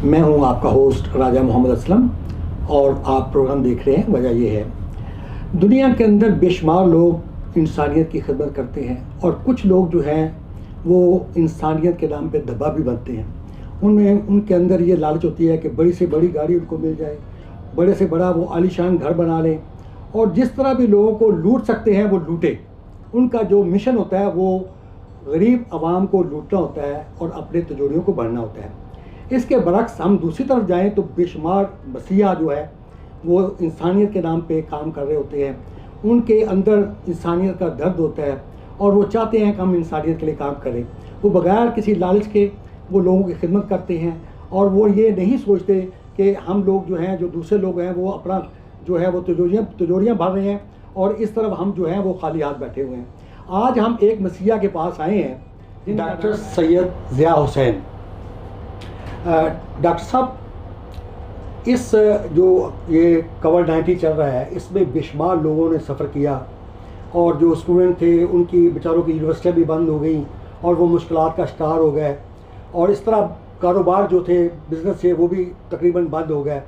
मैं हूं आपका होस्ट राजा मोहम्मद असलम और आप प्रोग्राम देख रहे हैं। वजह यह है, दुनिया के अंदर बेशुमार लोग इंसानियत की खिदमत करते हैं और कुछ लोग जो हैं वो इंसानियत के नाम पे दबा भी बनते हैं। उनमें उनके अंदर ये लालच होती है कि बड़ी से बड़ी गाड़ी उनको मिल जाए, बड़े से बड़ा वो आलीशान घर बना लें और जिस तरह भी लोगों को लूट सकते हैं वो लूटे। उनका जो मिशन होता है वो गरीब आवाम को लूटना होता है और अपने तिजोरियों को भरना होता है। इसके बरक्स हम दूसरी तरफ जाएं तो बेशुमार मसीहा जो है वो इंसानियत के नाम पे काम कर रहे होते हैं। उनके अंदर इंसानियत का दर्द होता है और वो चाहते हैं कि हम इंसानियत के लिए काम करें। वो बगैर किसी लालच के वो लोगों की खिदमत करते हैं और वो ये नहीं सोचते कि हम लोग जो हैं, जो दूसरे लोग हैं, वो अपना जो है वो तिजोरियाँ भर रहे हैं और इस तरफ हम जो हैं वो खाली हाथ बैठे हुए हैं। आज हम एक मसीहा के पास आए हैं, डॉक्टर सैयद ज़िया हुसैन। डॉक्टर साहब, इस जो ये कोविड-19 चल रहा है इसमें बेशुमार लोगों ने सफ़र किया और जो स्टूडेंट थे उनकी बेचारों की यूनिवर्सिटियाँ भी बंद हो गई और वो मुश्किलात का शिकार हो गए और इस तरह कारोबार जो थे, बिज़नेस थे, वो भी तकरीबन बंद हो गए।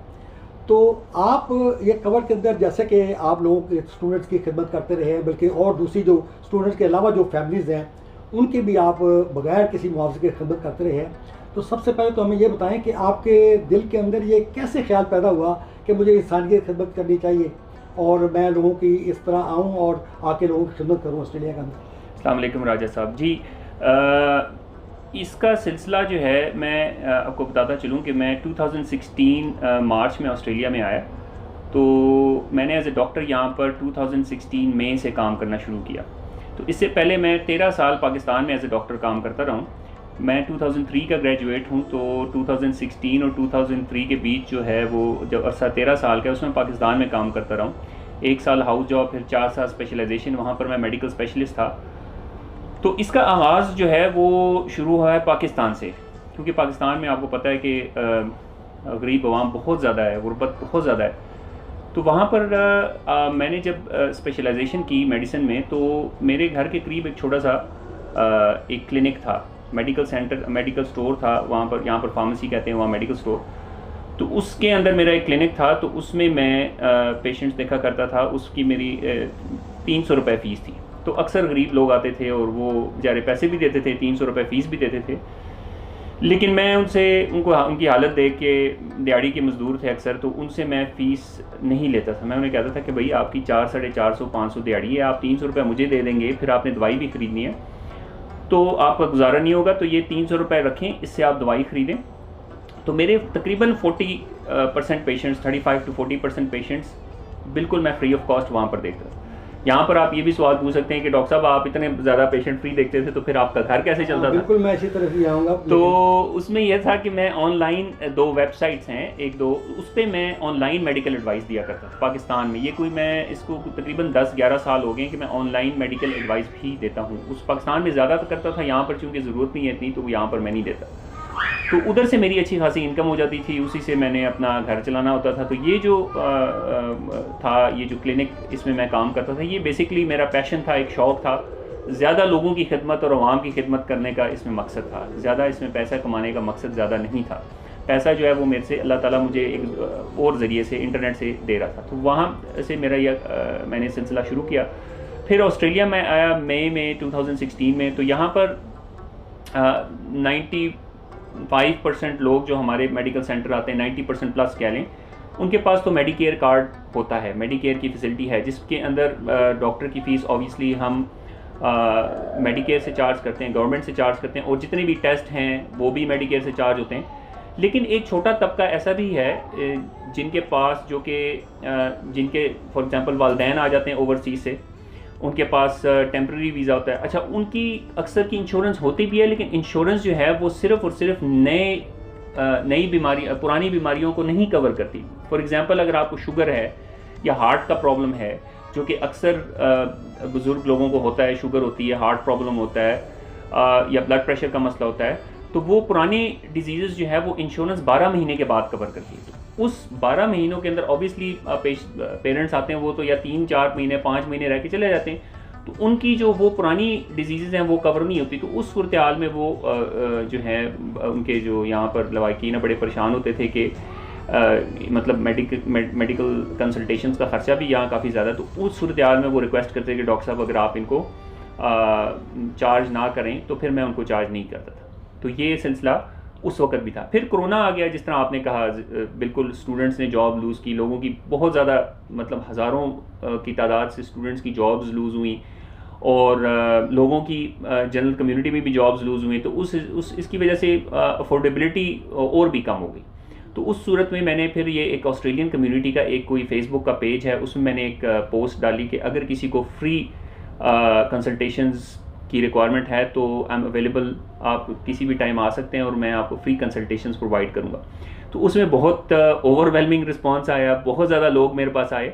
तो आप ये कवर के अंदर जैसे कि आप लोगों के स्टूडेंट्स की खिदमत करते रहे हैं, बल्कि और दूसरी जो स्टूडेंट्स के अलावा जो फैमिलीज़ हैं उनकी भी आप बगैर किसी मुआवजे के खिदमत करते रहे हैं। तो सबसे पहले तो हमें ये बताएं कि आपके दिल के अंदर ये कैसे ख्याल पैदा हुआ कि मुझे इंसानियत की खिदमत करनी चाहिए और मैं लोगों की इस तरह आऊँ और आके लोगों की खिदमत करूँ ऑस्ट्रेलिया के अंदर। अस्सलाम वालेकुम राजा साहब जी। इसका सिलसिला जो है मैं आपको बताता चलूँ कि मैं 2016 मार्च में ऑस्ट्रेलिया में आया। तो मैंने एज ए डॉक्टर यहाँ पर 2016 मई से काम करना शुरू किया। तो इससे पहले मैं 13 साल पाकिस्तान में एज ए डॉक्टर काम करता रहा हूँ। मैं 2003 का ग्रेजुएट हूँ, तो 2016 और 2003 के बीच जो है वो जब अरसा 13 साल का उसमें पाकिस्तान में काम करता रहा हूँ। 1 साल हाउस जॉब, फिर 4 साल स्पेशलाइजेशन, वहाँ पर मैं मेडिकल स्पेशलिस्ट था। तो इसका आगाज़ जो है वो शुरू हुआ है पाकिस्तान से, क्योंकि पाकिस्तान में आपको पता है कि गरीब अवाम बहुत ज़्यादा है, गुर्बत बहुत ज़्यादा है। तो वहाँ पर मैंने जब स्पेशलाइजेशन की मेडिसिन में, तो मेरे घर के करीब एक छोटा सा एक क्लिनिक था, मेडिकल सेंटर, मेडिकल स्टोर था वहाँ पर, यहाँ पर फार्मेसी कहते हैं, वहाँ मेडिकल स्टोर। तो उसके अंदर मेरा एक क्लिनिक था, तो उसमें मैं पेशेंट्स देखा करता था। उसकी मेरी 300 रुपये फ़ीस थी। तो अक्सर गरीब लोग आते थे और वो बेचारे पैसे भी देते थे, 300 रुपये फ़ीस भी देते थे। लेकिन मैं उनकी हालत देख के, दिहाड़ी के मज़दूर थे अक्सर, तो उनसे मैं फ़ीस नहीं लेता था। मैं उन्हें कहता था कि भाई आपकी 400, 450, 500 दिहाड़ी है, आप 300 रुपये मुझे दे देंगे, फिर आपने दवाई भी ख़रीदनी है तो आपका गुजारा नहीं होगा, तो ये 300 रुपये रखें, इससे आप दवाई ख़रीदें। तो मेरे तकरीबन 40% पेशेंट्स, 35 to 40% पेशेंट्स बिल्कुल मैं फ्री ऑफ कॉस्ट वहाँ पर देखता था। यहाँ पर आप ये भी सवाल पूछ सकते हैं कि डॉक्टर साहब आप इतने ज़्यादा पेशेंट फ्री देखते थे तो फिर आपका घर कैसे चलता था? बिल्कुल, मैं इसी तरफ ही आऊँगा। तो उसमें यह था कि मैं ऑनलाइन 2 वेबसाइट्स हैं, 1-2, उस पर मैं ऑनलाइन मेडिकल एडवाइस दिया करता था पाकिस्तान में। ये मैं इसको तकरीबन 10-11 साल हो गए कि मैं ऑनलाइन मेडिकल एडवाइस भी देता हूँ। उस पाकिस्तान में ज़्यादा करता था, यहाँ पर चूँकि ज़रूरत नहीं है इतनी, तो यहाँ पर मैं नहीं देता। तो उधर से मेरी अच्छी खासी इनकम हो जाती थी, उसी से मैंने अपना घर चलाना होता था। तो ये जो था, ये जो क्लिनिक इसमें मैं काम करता था, ये बेसिकली मेरा पैशन था, एक शौक़ था। ज़्यादा लोगों की खिदमत और आवाम की खिदमत करने का इसमें मकसद था, ज़्यादा इसमें पैसा कमाने का मकसद ज़्यादा नहीं था। पैसा जो है वो मेरे से अल्लाह ताला मुझे एक और ज़रिए से, इंटरनेट से दे रहा था। तो वहाँ से मेरा यह मैंने सिलसिला शुरू किया। फिर ऑस्ट्रेलिया में आया मई में 2016 में। तो यहाँ पर 95% लोग जो हमारे मेडिकल सेंटर आते हैं, 90% प्लस कह लें, उनके पास तो मेडिकेयर कार्ड होता है, मेडिकेयर की फैसिलिटी है, जिसके अंदर डॉक्टर की फ़ीस ऑब्वियसली हम मेडिकेयर से चार्ज करते हैं, गवर्नमेंट से चार्ज करते हैं, और जितने भी टेस्ट हैं वो भी मेडिकेयर से चार्ज होते हैं। लेकिन एक छोटा तबका ऐसा भी है जिनके पास, जो कि जिनके फॉर एग्ज़ाम्पल वालिदैन आ जाते हैं ओवरसीज़ से, उनके पास टेम्प्रेरी वीज़ा होता है। अच्छा, उनकी अक्सर की इंश्योरेंस होती भी है, लेकिन इंश्योरेंस जो है वो सिर्फ़ और सिर्फ नई बीमारी, पुरानी बीमारियों को नहीं कवर करती। फॉर एग्ज़ाम्पल, अगर आपको शुगर है या हार्ट का प्रॉब्लम है, जो कि अक्सर बुज़ुर्ग लोगों को होता है, शुगर होती है, हार्ट प्रॉब्लम होता है, या ब्लड प्रेशर का मसला होता है, तो वो पुरानी डिजीज़ जो है वो इंश्योरेंस 12 महीने के बाद कवर करती है। तो उस 12 महीनों के अंदर ऑब्वियसली पेरेंट्स आते हैं, वो तो या 3-4 महीने, 5 महीने रह के चले जाते हैं। तो उनकी जो वो पुरानी डिजीज़ हैं वो कवर नहीं होती, तो उस सूरत हाल में वो जो है उनके जो यहाँ पर लवाकिन बड़े परेशान होते थे कि मतलब मेडिकल कंसल्टेशंस का ख़र्चा भी यहाँ काफ़ी ज़्यादा, तो उस सूरत हाल में वो रिक्वेस्ट करते थे कि डॉक्टर साहब अगर आप इनको चार्ज ना करें, तो फिर मैं उनको चार्ज नहीं करता था। तो ये सिलसिला उस वक्त भी था। फिर कोरोना आ गया, जिस तरह आपने कहा, बिल्कुल स्टूडेंट्स ने जॉब लूज़ की, लोगों की बहुत ज़्यादा मतलब हज़ारों की तादाद से स्टूडेंट्स की जॉब्स लूज़ हुई और लोगों की जनरल कम्युनिटी में भी जॉब्स लूज़ हुई, तो इसकी वजह से अफोर्डेबिलिटी और भी कम हो गई। तो उस सूरत में मैंने फिर ये एक ऑस्ट्रेलियन कम्युनिटी का एक कोई फेसबुक का पेज है, उसमें मैंने एक पोस्ट डाली कि अगर किसी को फ्री कंसल्टेशंस की रिक्वायरमेंट है तो आई एम अवेलेबल, आप किसी भी टाइम आ सकते हैं और मैं आपको फ्री कंसल्टेशंस प्रोवाइड करूँगा। तो उसमें बहुत ओवरवेलमिंग रिस्पांस आया, बहुत ज़्यादा लोग मेरे पास आए,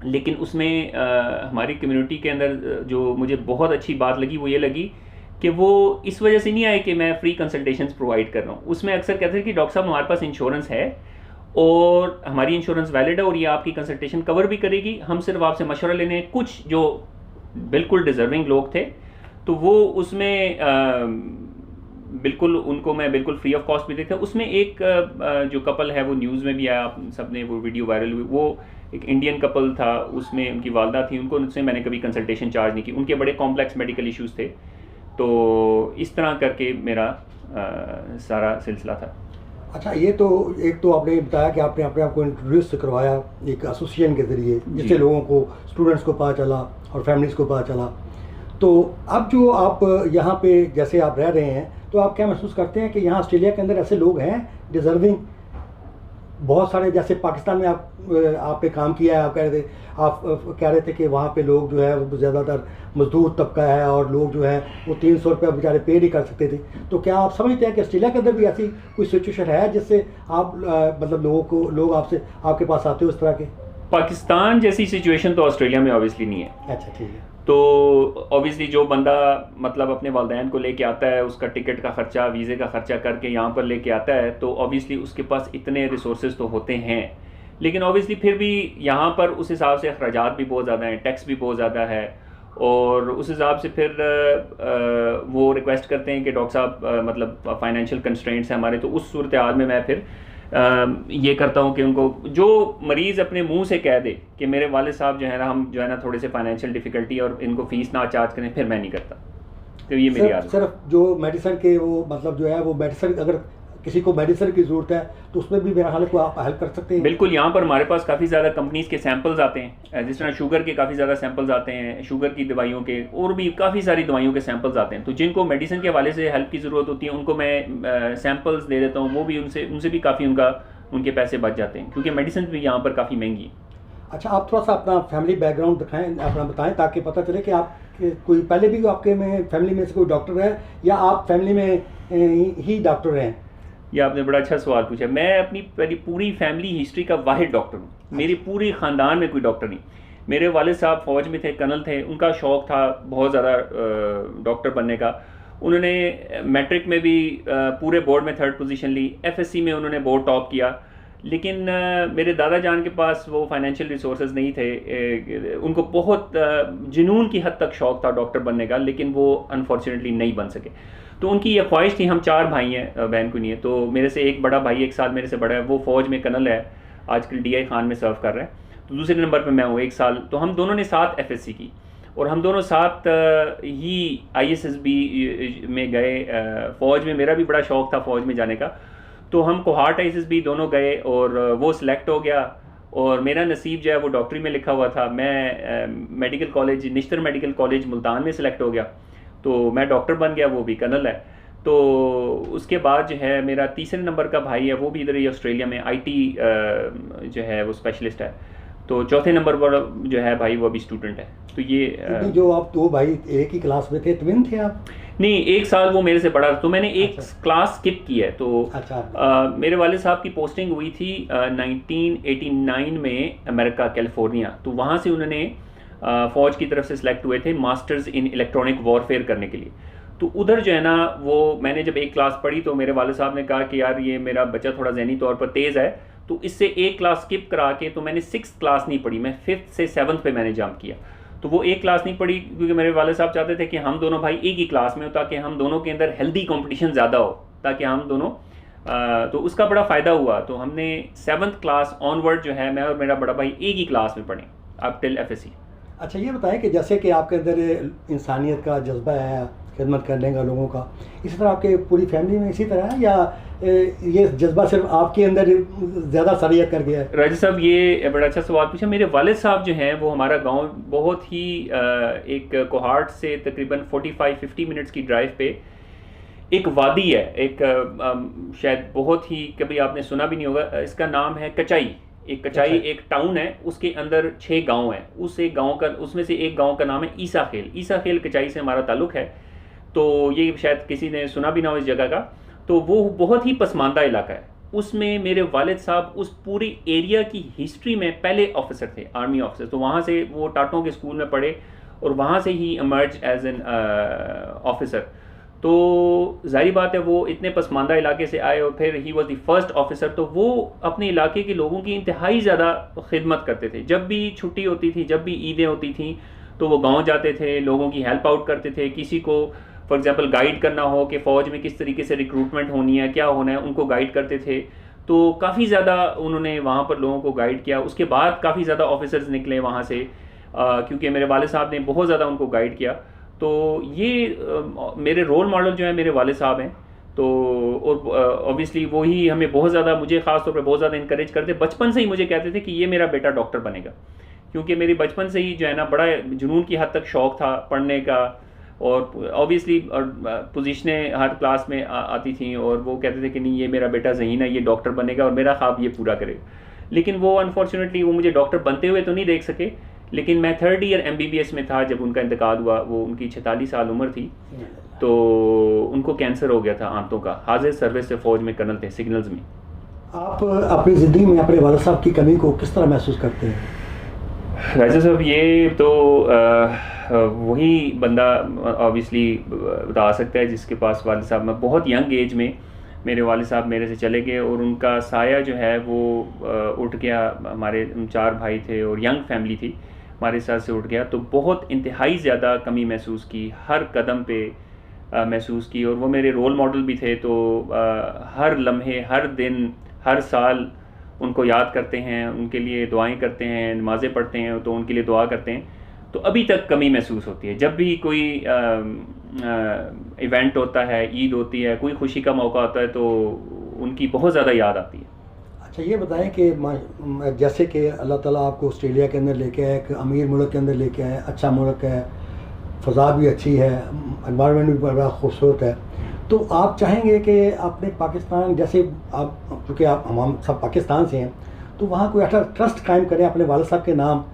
लेकिन उसमें हमारी कम्युनिटी के अंदर जो मुझे बहुत अच्छी बात लगी वो ये लगी कि वो इस वजह से नहीं आए कि मैं फ्री कंसल्टेशंस प्रोवाइड कर रहा हूँ। उसमें अक्सर कहते हैं कि डॉक्टर साहब हमारे पास इंश्योरेंस है और हमारी इंश्योरेंस वैलिड है और ये आपकी कंसल्टेशन कवर भी करेगी, हम सिर्फ आपसे मशवरा लेने हैं। कुछ जो बिल्कुल डिज़र्विंग लोग थे तो वो उसमें बिल्कुल उनको मैं बिल्कुल फ्री ऑफ कॉस्ट भी देखा। उसमें एक जो कपल है वो न्यूज़ में भी आया, आप सब ने वो वीडियो वायरल हुई, वो एक इंडियन कपल था, उसमें उनकी वालदा थी, उनसे मैंने कभी कंसल्टेशन चार्ज नहीं की, उनके बड़े कॉम्प्लेक्स मेडिकल इश्यूज़ थे। तो इस तरह करके मेरा सारा सिलसिला था। अच्छा, ये तो एक तो आपने बताया कि आपने अपने आप को इंट्रोड्यूस करवाया एक एसोसिएशन के ज़रिए, जिससे लोगों को, स्टूडेंट्स को पता चला और फैमिलीज़ को पता चला। तो अब जो आप यहाँ पे जैसे आप रह रहे हैं, तो आप क्या महसूस करते हैं कि यहाँ ऑस्ट्रेलिया के अंदर ऐसे लोग हैं डिज़र्विंग बहुत सारे? जैसे पाकिस्तान में आपने काम किया है, आप कह रहे थे कि वहाँ पे लोग जो है वो ज़्यादातर मजदूर तबका है और लोग जो है वो 300 रुपये बेचारे पे नहीं कर सकते थे। तो क्या आप समझते हैं कि ऑस्ट्रेलिया के अंदर भी ऐसी कोई सिचुएशन है जिससे आप मतलब लोग आपके पास आते हो इस तरह के? पाकिस्तान जैसी सिचुएशन तो ऑस्ट्रेलिया में ऑब्वियसली नहीं है। अच्छा, ठीक है। तो ऑब्वियसली जो बंदा मतलब अपने वालिदैन को लेके आता है, उसका टिकट का ख़र्चा, वीज़े का ख़र्चा करके यहाँ पर लेके आता है, तो ऑब्वियसली उसके पास इतने रिसोर्सेज तो होते हैं, लेकिन ऑब्वियसली फिर भी यहाँ पर उस हिसाब से अखराजात भी बहुत ज़्यादा हैं, टैक्स भी बहुत ज़्यादा है, और उस हिसाब से फिर वो रिक्वेस्ट करते हैं कि डॉक्टर साहब मतलब फाइनेंशियल कंस्ट्रेंट्स हैं हमारे। तो उस सूरत हाल में मैं फिर ये करता हूँ कि उनको, जो मरीज़ अपने मुंह से कह दे कि मेरे वाले साहब जो है ना, हम जो है ना थोड़े से फाइनेंशियल डिफ़िकल्टी और इनको फ़ीस ना चार्ज करें, फिर मैं नहीं करता। तो ये मेरी आदत। सिर्फ जो मेडिसिन के वो मतलब जो है वो मेडिसिन, अगर किसी को मेडिसिन की ज़रूरत है तो उसमें भी मेरा ख्याल है को आप हेल्प कर सकते हैं। बिल्कुल, यहाँ पर हमारे पास काफ़ी ज़्यादा कंपनीज़ के सैंपल्स आते हैं, जिस तरह शुगर के काफ़ी ज़्यादा सैंपल्स आते हैं, शुगर की दवाइयों के, और भी काफ़ी सारी दवाइयों के सैंपल्स आते हैं। तो जिनको मेडिसिन के हवाले से हेल्प की ज़रूरत होती है उनको मैं सैंपल्स दे देता हूँ, वो भी उनसे भी काफ़ी उनके पैसे बच जाते हैं, क्योंकि मेडिसिन भी यहाँ पर काफ़ी महंगी है। अच्छा, आप थोड़ा सा अपना फैमिली बैकग्राउंड दिखाएं, अपना बताएं, ताकि पता चले कि आप कोई पहले भी आपके में फैमिली में से कोई डॉक्टर है या आप फैमिली में ही डॉक्टर हैं? ये आपने बड़ा अच्छा सवाल पूछा। मैं अपनी पूरी फैमिली हिस्ट्री का वाहिद डॉक्टर हूँ। मेरी पूरी ख़ानदान में कोई डॉक्टर नहीं। मेरे वालिद साहब फ़ौज में थे, कर्नल थे, उनका शौक़ था बहुत ज़्यादा डॉक्टर बनने का। उन्होंने मैट्रिक में भी पूरे बोर्ड में 3rd पोजीशन ली, FSC में उन्होंने बोर्ड टॉप किया, लेकिन मेरे दादा जान के पास वो फाइनेंशियल रिसोर्सेज नहीं थे। उनको बहुत जुनून की हद तक शौक़ था डॉक्टर बनने का, लेकिन वो अनफॉर्चुनेटली नहीं बन सके। तो उनकी ये ख्वाहिश थी, हम 4 भाई हैं, बहन को नहीं है, तो मेरे से एक बड़ा भाई 1 साल मेरे से बड़ा है, वो फ़ौज में कर्नल है, आजकल DI खान में सर्व कर रहे हैं। तो दूसरे नंबर पे मैं हूँ 1 साल। तो हम दोनों ने साथ FSC की और हम दोनों साथ ही ISSB में गए। फ़ौज में मेरा भी बड़ा शौक़ था फ़ौज में जाने का, तो हम कोहार्ट ISSB दोनों गए और वो सिलेक्ट हो गया और मेरा नसीब जो है वो डॉक्टरी में लिखा हुआ था। मैं medical college, Nishtar medical college Multan में सिलेक्ट हो गया, तो मैं डॉक्टर बन गया, वो भी कर्नल है। तो उसके बाद जो है मेरा तीसरे नंबर का भाई है, वो भी इधर ही ऑस्ट्रेलिया में IT जो है वो स्पेशलिस्ट है। तो चौथे नंबर पर जो है भाई वो अभी स्टूडेंट है। तो ये जो आप 2 भाई एक ही क्लास में थे, ट्विन थे आप? नहीं, 1 साल वो मेरे से बड़ा, तो मैंने एक क्लास स्किप की है। तो मेरे वाले साहब की पोस्टिंग हुई थी 1989 में अमेरिका, कैलिफोर्निया। तो वहाँ से उन्होंने फ़ौज की तरफ से सिलेक्ट हुए थे मास्टर्स इन इलेक्ट्रॉनिक वॉरफेयर करने के लिए। तो उधर जो है ना, वो मैंने जब एक क्लास पढ़ी तो मेरे वाले साहब ने कहा कि यार ये मेरा बच्चा थोड़ा ज़हनी तौर पर तेज़ है, तो इससे एक क्लास स्किप करा के, तो मैंने 6th क्लास नहीं पढ़ी, मैं 5th से 7th पे मैंने जंप किया। तो वो एक क्लास नहीं पढ़ी क्योंकि मेरे वाले साहब चाहते थे कि हम दोनों भाई एक ही क्लास में हो, ताकि हम दोनों के अंदर हेल्दी कंपटीशन ज़्यादा हो, ताकि हम दोनों तो उसका बड़ा फ़ायदा हुआ। तो हमने 7th क्लास ऑनवर्ड जो है मैं और मेरा बड़ा भाई एक ही क्लास में पढ़े अब टिल FSC। अच्छा, ये बताएं कि जैसे कि आपके अंदर इंसानियत का जज्बा है, खिदमत करने का लोगों का, इसी तरह आपके पूरी फैमिली में इसी तरह है, या ये जज्बा सिर्फ आपके अंदर ज़्यादा सरियत कर गया है? राजा साहब, ये बड़ा अच्छा सवाल पूछा। मेरे वालिद साहब जो हैं वो हमारा गांव बहुत ही एक कोहाट से तकरीबन 45-50 मिनट्स की ड्राइव पे एक वादी है, एक शायद बहुत ही कभी आपने सुना भी नहीं होगा, इसका नाम है कचाई। एक कचाई एक टाउन है, उसके अंदर 6 गांव हैं। उस एक गांव का, उसमें से एक गांव का नाम है ईसा खेल। ईसा खेल कचाई से हमारा ताल्लुक़ है, तो ये शायद किसी ने सुना भी ना हो इस जगह का। तो वो बहुत ही पसमानदा इलाका है। उसमें मेरे वालिद साहब उस पूरी एरिया की हिस्ट्री में पहले ऑफिसर थे, आर्मी ऑफिसर। तो वहाँ से वो टाटों के स्कूल में पढ़े और वहाँ से ही इमर्ज एज एन ऑफिसर। तो जाहिर बात है वो इतने पसमानदा इलाके से आए और फिर he was the first officer. तो वो अपने इलाके के लोगों की इंतहाई ज़्यादा खिदमत करते थे। जब भी छुट्टी होती थी, जब भी ईदें होती थी, तो वो गांव जाते थे, लोगों की हेल्प आउट करते थे। किसी को फॉर एग्जांपल गाइड करना हो कि फ़ौज में किस तरीके से रिक्रूटमेंट होनी है, क्या होना है, उनको गाइड करते थे। तो काफ़ी ज़्यादा उन्होंने वहाँ पर लोगों को गाइड किया। उसके बाद काफ़ी ज़्यादा ऑफिसर्स निकले वहाँ से, क्योंकि मेरे वालिद साहब ने बहुत ज़्यादा उनको गाइड किया। तो ये मेरे रोल मॉडल जो है मेरे वालिद साहब हैं। तो और ऑब्वियसली वही हमें बहुत ज़्यादा, मुझे ख़ास तौर पे बहुत ज़्यादा इनकरेज करते। बचपन से ही मुझे कहते थे कि ये मेरा बेटा डॉक्टर बनेगा, क्योंकि मेरी बचपन से ही जो है ना बड़ा जुनून की हद तक शौक़ था पढ़ने का। और ऑब्वियसली पोजीशनें हर क्लास में आती थी और वो कहते थे कि नहीं, ये मेरा बेटा ज़हीन है, ये डॉक्टर बनेगा और मेरा ख्वाब ये पूरा करेगा। लेकिन वो अनफॉर्चुनेटली वो मुझे डॉक्टर बनते हुए तो नहीं देख सके। लेकिन मैं 3rd ईयर MBBS में था जब उनका इंतकाल हुआ। वो उनकी 46 साल उम्र थी। तो उनको कैंसर हो गया था आंतों का। हाजिर सर्विस से फ़ौज में कर्नल थे, सिग्नल्स में। आप अपनी ज़िंदगी में अपने वालिद साहब की कमी को किस तरह महसूस करते हैं? राजा साहब, ये तो वही बंदा ऑब्वियसली बता सकता है जिसके पास वालिद साहब, मैं बहुत यंग एज में मेरे वालिद साहब मेरे से चले गए और उनका साया जो है वो उठ गया। हमारे 4 भाई थे और यंग फैमिली थी, हमारे साथ से उठ गया। तो बहुत इंतहाई ज़्यादा कमी महसूस की, हर कदम पे महसूस की। और वो मेरे रोल मॉडल भी थे। तो हर लम्हे, हर दिन, हर साल उनको याद करते हैं, उनके लिए दुआएं करते हैं, नमाज़ें पढ़ते हैं तो उनके लिए दुआ करते हैं। तो अभी तक कमी महसूस होती है। जब भी कोई इवेंट होता है, ईद होती है, कोई खुशी का मौका होता है, तो उनकी बहुत ज़्यादा याद आती है। अच्छा, ये बताएं कि जैसे कि अल्लाह ताला आपको ऑस्ट्रेलिया के अंदर लेके आए, एक अमीर मुल्क के अंदर लेके आए, अच्छा मुल्क है, फ़ज़ा भी अच्छी है, एनवायरनमेंट भी बड़ा खूबसूरत है, तो आप चाहेंगे कि अपने पाकिस्तान, जैसे आप, क्योंकि आप हम सब पाकिस्तान से हैं, तो वहाँ कोई अच्छा ट्रस्ट कायम करें अपने वालिद साहब के नाम,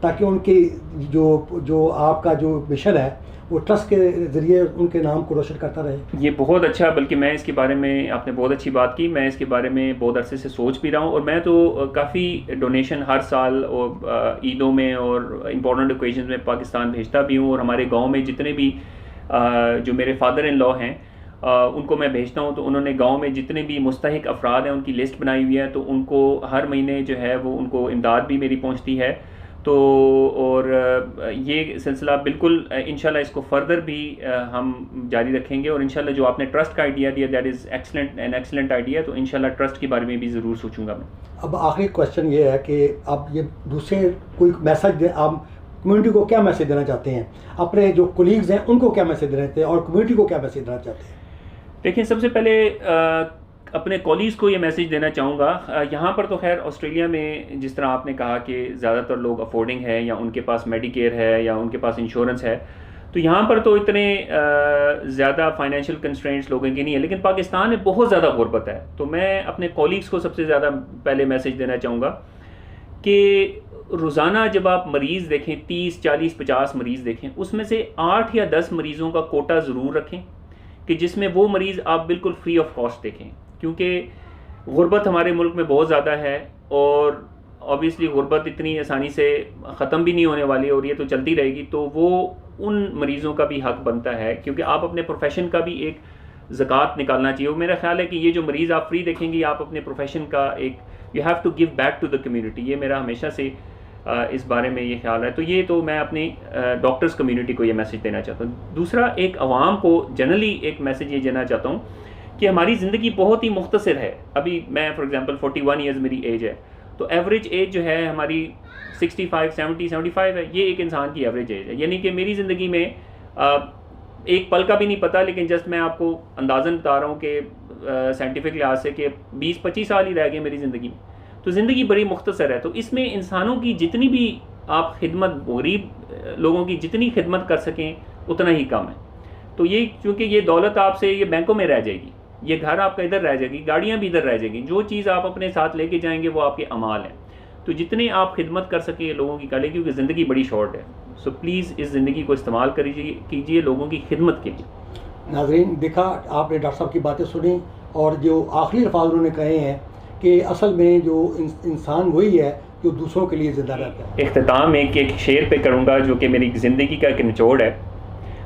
ताकि उनकी जो आपका जो मिशन है वो ट्रस्ट के ज़रिए उनके नाम को रोशन करता रहे? ये बहुत अच्छा, बल्कि मैं इसके बारे में, आपने बहुत अच्छी बात की, मैं इसके बारे में बहुत अरसे से सोच भी रहा हूँ। और मैं तो काफ़ी डोनेशन हर साल और ईदों में और इम्पोर्टेंट ओकेजन में पाकिस्तान भेजता भी हूँ। और हमारे गाँव में जितने भी जो मेरे फादर इन लॉ हैं उनको मैं भेजता हूँ। तो उन्होंने गांव में जितने भी मुस्तहिक अफराद हैं उनकी लिस्ट बनाई हुई है। तो उनको हर महीने जो है वो उनको इमदाद भी मेरी पहुँचती है। तो और ये सिलसिला बिल्कुल इंशाल्लाह इसको फर्दर भी हम जारी रखेंगे। और इंशाल्लाह जो आपने ट्रस्ट का आइडिया दिया, दैट इज़ एक्सलेंट आइडिया। तो इंशाल्लाह ट्रस्ट के बारे में भी ज़रूर सोचूंगा मैं। अब आखिरी क्वेश्चन ये है कि आप ये दूसरे कोई मैसेज, आप कम्युनिटी को क्या मैसेज देना चाहते हैं? अपने जो कोलीग्स हैं उनको क्या मैसेज देना चाहते हैं और कम्युनिटी को क्या मैसेज देना चाहते हैं? देखिए, सबसे पहले अपने कॉलीग्स को ये मैसेज देना चाहूँगा। यहाँ पर तो खैर ऑस्ट्रेलिया में जिस तरह आपने कहा कि ज़्यादातर लोग अफोर्डिंग है या उनके पास मेडिकेयर है या उनके पास इंश्योरेंस है, तो यहाँ पर तो इतने ज़्यादा फाइनेंशियल कंस्ट्रेंट्स लोगों की नहीं है। लेकिन पाकिस्तान में बहुत ज़्यादा गुर्बत है। तो मैं अपने कॉलीग्स को सबसे ज़्यादा पहले मैसेज देना चाहूँगा कि रोज़ाना जब आप मरीज़ देखें, 30, 40, 50 मरीज़ देखें, उसमें से 8 या 10 मरीज़ों का कोटा ज़रूर रखें कि जिसमें वो मरीज़ आप बिल्कुल फ्री ऑफ कॉस्ट देखें। क्योंकि गुर्बत हमारे मुल्क में बहुत ज़्यादा है और ऑब्वियसली गुर्बत इतनी आसानी से ख़त्म भी नहीं होने वाली और ये तो चलती रहेगी। तो वो उन मरीज़ों का भी हक़ बनता है, क्योंकि आप अपने प्रोफेशन का भी एक ज़कात निकालना चाहिए। मेरा ख्याल है कि ये जो मरीज़ आप फ्री देखेंगे, आप अपने प्रोफेशन का एक, you have to give back to the community. ये मेरा हमेशा से इस बारे में ये ख्याल है। तो ये तो मैं अपनी डॉक्टर्स कम्युनिटी को ये मैसेज देना चाहता हूँ। दूसरा, एक आवाम को जनरली एक मैसेज ये देना चाहता हूँ कि हमारी ज़िंदगी बहुत ही मुख्तसर है। अभी मैं फॉर एग्जांपल 41 ईयर्स मेरी एज है, तो एवरेज एज जो है हमारी 65, 70, 75 है। ये एक इंसान की एवरेज एज है। यानी कि मेरी ज़िंदगी में एक पल का भी नहीं पता, लेकिन जस्ट मैं आपको अंदाज़न बता रहा हूँ कि साइंटिफिक लिहाज से कि 20-25 साल ही रह गए मेरी ज़िंदगी में। तो ज़िंदगी बड़ी मुख्तसर है। तो इसमें इंसानों की जितनी भी आप खिदमत, गरीब लोगों की जितनी खिदमत कर सकें उतना ही कम है। तो ये, चूँकि ये दौलत आपसे ये बैंकों में रह जाएगी, ये घर आपका इधर रह जाएगी, गाड़ियाँ भी इधर रह जाएगी, जो चीज़ आप अपने साथ लेके जाएंगे वो आपके अमाल हैं। तो जितने आप खिदमत कर सकें लोगों की करें, क्योंकि ज़िंदगी बड़ी शॉर्ट है। सो प्लीज़ इस ज़िंदगी को इस्तेमाल कीजिए लोगों की खिदमत के लिए। नाज़रीन, देखा आपने डॉक्टर साहब की बातें सुनी, और जो आखिरी अल्फाज उन्होंने कहे हैं कि असल में जो इंसान वही है जो दूसरों के लिए ज़िंदा रहता है। इख्तिताम में एक शेर पे करूँगा जो कि मेरी ज़िंदगी का एक निचोड़ है।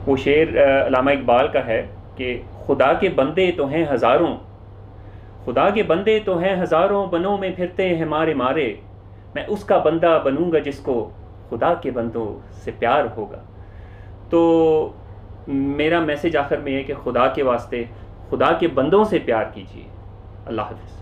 वो शेर अल्लामा इकबाल का है कि खुदा के बंदे तो हैं हज़ारों, खुदा के बंदे तो हैं हज़ारों, बनों में फिरते हैं मारे मारे, मैं उसका बंदा बनूंगा जिसको खुदा के बंदों से प्यार होगा। तो मेरा मैसेज आखिर में है कि खुदा के वास्ते खुदा के बंदों से प्यार कीजिए। अल्लाह हाफ़िज़।